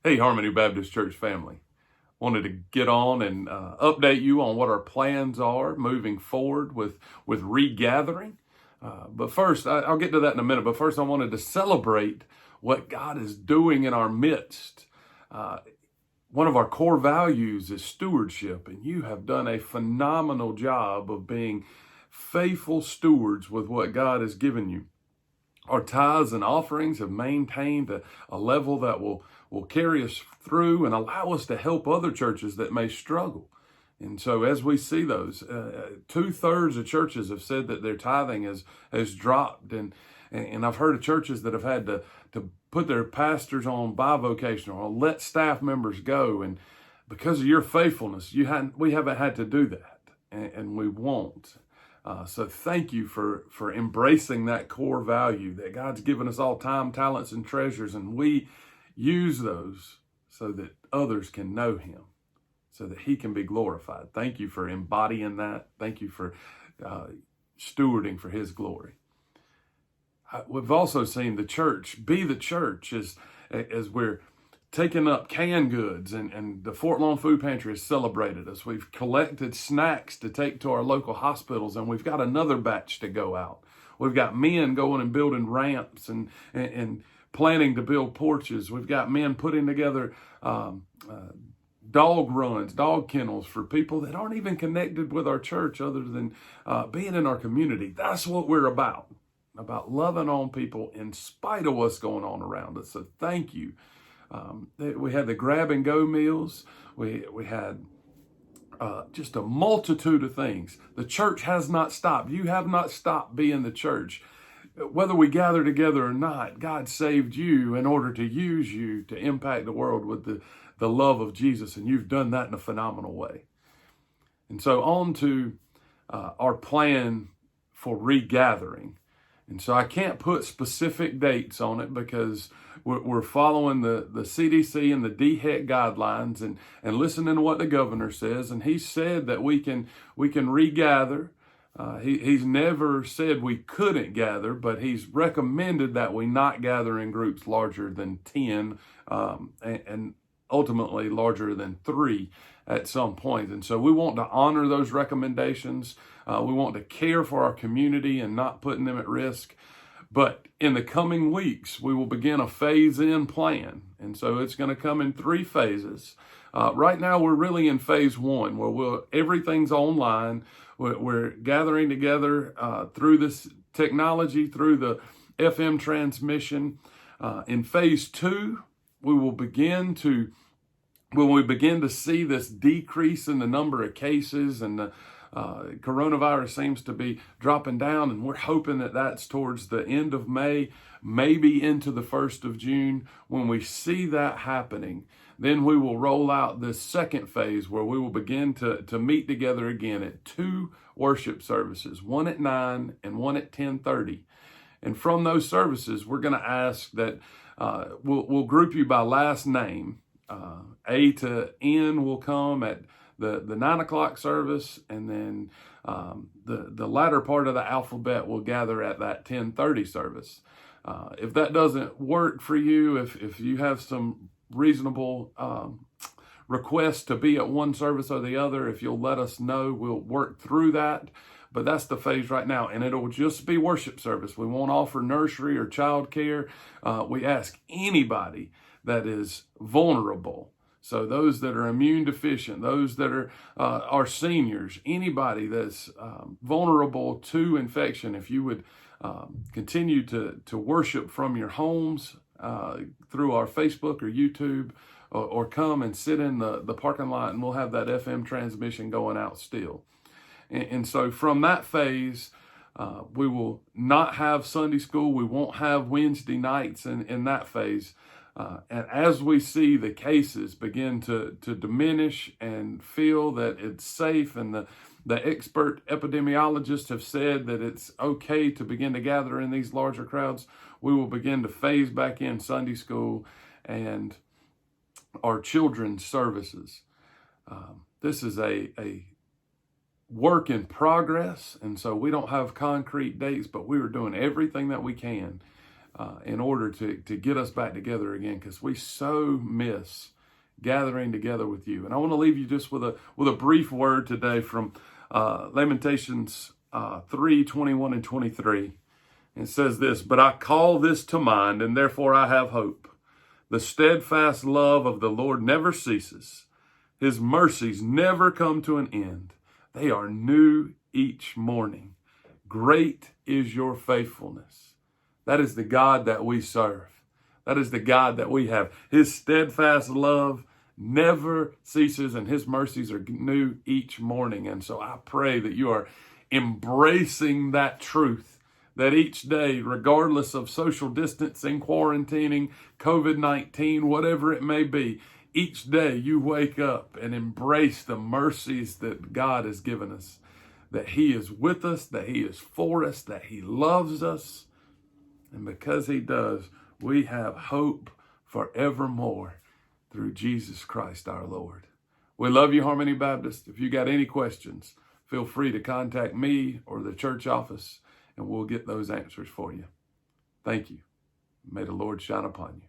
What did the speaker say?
Hey, Harmony Baptist Church family. Wanted to get on and update you on what our plans are moving forward with regathering. But first, I'll get to that in a minute. But first, I wanted to celebrate what God is doing in our midst. One of our core values is stewardship, and you have done a phenomenal job of being faithful stewards with what God has given you. Our tithes and offerings have maintained a level that will carry us through and allow us to help other churches that may struggle. And so as we see those, 2/3 of churches have said that their tithing has dropped. And I've heard of churches that have had to put their pastors on bivocational or let staff members go. And because of your faithfulness, we haven't had to do that, and we won't. So thank you for embracing that core value that God's given us all time, talents, and treasures, and we use those so that others can know Him, so that He can be glorified. Thank you for embodying that. Thank you for stewarding for His glory. We've also seen the church be the church as we're taking up canned goods, and the Fort Lawn Food Pantry has celebrated us. We've collected snacks to take to our local hospitals, and we've got another batch to go out. We've got men going and building ramps and planning to build porches. We've got men putting together dog runs, dog kennels for people that aren't even connected with our church other than being in our community. That's what we're about loving on people in spite of what's going on around us. So thank you. We had the grab and go meals. We had just a multitude of things. The church has not stopped. You have not stopped being the church. Whether we gather together or not, God saved you in order to use you to impact the world with the love of Jesus, and you've done that in a phenomenal way. And so on to our plan for regathering. And so I can't put specific dates on it because we're following the CDC and the DHEC guidelines and listening to what the governor says. And he said that we can regather. He's never said we couldn't gather, but he's recommended that we not gather in groups larger than 10 and ultimately larger than 3 at some point. And so we want to honor those recommendations. We want to care for our community and not putting them at risk. But in the coming weeks, we will begin a phase-in plan. And so it's going to come in 3 phases. Right now, we're really in phase 1, where everything's online. We're gathering together through this technology, through the FM transmission. In phase 2, when we begin to see this decrease in the number of cases and the coronavirus seems to be dropping down, and we're hoping that that's towards the end of May, maybe into the 1st of June. When we see that happening, then we will roll out this second phase where we will begin to meet together again at 2 worship services, one at 9 and one at 10:30. And from those services, we're going to ask that we'll group you by last name. A to N will come at the 9 o'clock service, and then the latter part of the alphabet will gather at that 10:30 service. If that doesn't work for you, if you have some reasonable requests to be at one service or the other, if you'll let us know, we'll work through that. But that's the phase right now, and it'll just be worship service. We won't offer nursery or child care. We ask anybody that is vulnerable. So those that are immune deficient, those that are seniors, anybody that's vulnerable to infection, if you would continue to worship from your homes through our Facebook or YouTube, or come and sit in the parking lot, and we'll have that FM transmission going out still. And so from that phase, we will not have Sunday school. We won't have Wednesday nights in that phase. And as we see the cases begin to diminish and feel that it's safe, and the expert epidemiologists have said that it's okay to begin to gather in these larger crowds, we will begin to phase back in Sunday school and our children's services. This is a work in progress, and so we don't have concrete dates, but we are doing everything that we can in order to get us back together again, because we so miss gathering together with you. And I want to leave you just with a brief word today from Lamentations 3:21 and 23. It says this: "But I call this to mind, and therefore I have hope. The steadfast love of the Lord never ceases. His mercies never come to an end. They are new each morning. Great is your faithfulness." That is the God that we serve. That is the God that we have. His steadfast love never ceases, and his mercies are new each morning. And so I pray that you are embracing that truth, that each day, regardless of social distancing, quarantining, COVID-19, whatever it may be, each day you wake up and embrace the mercies that God has given us, that he is with us, that he is for us, that he loves us. And because he does, we have hope forevermore through Jesus Christ our Lord. We love you, Harmony Baptist. If you got any questions, feel free to contact me or the church office, and we'll get those answers for you. Thank you. May the Lord shine upon you.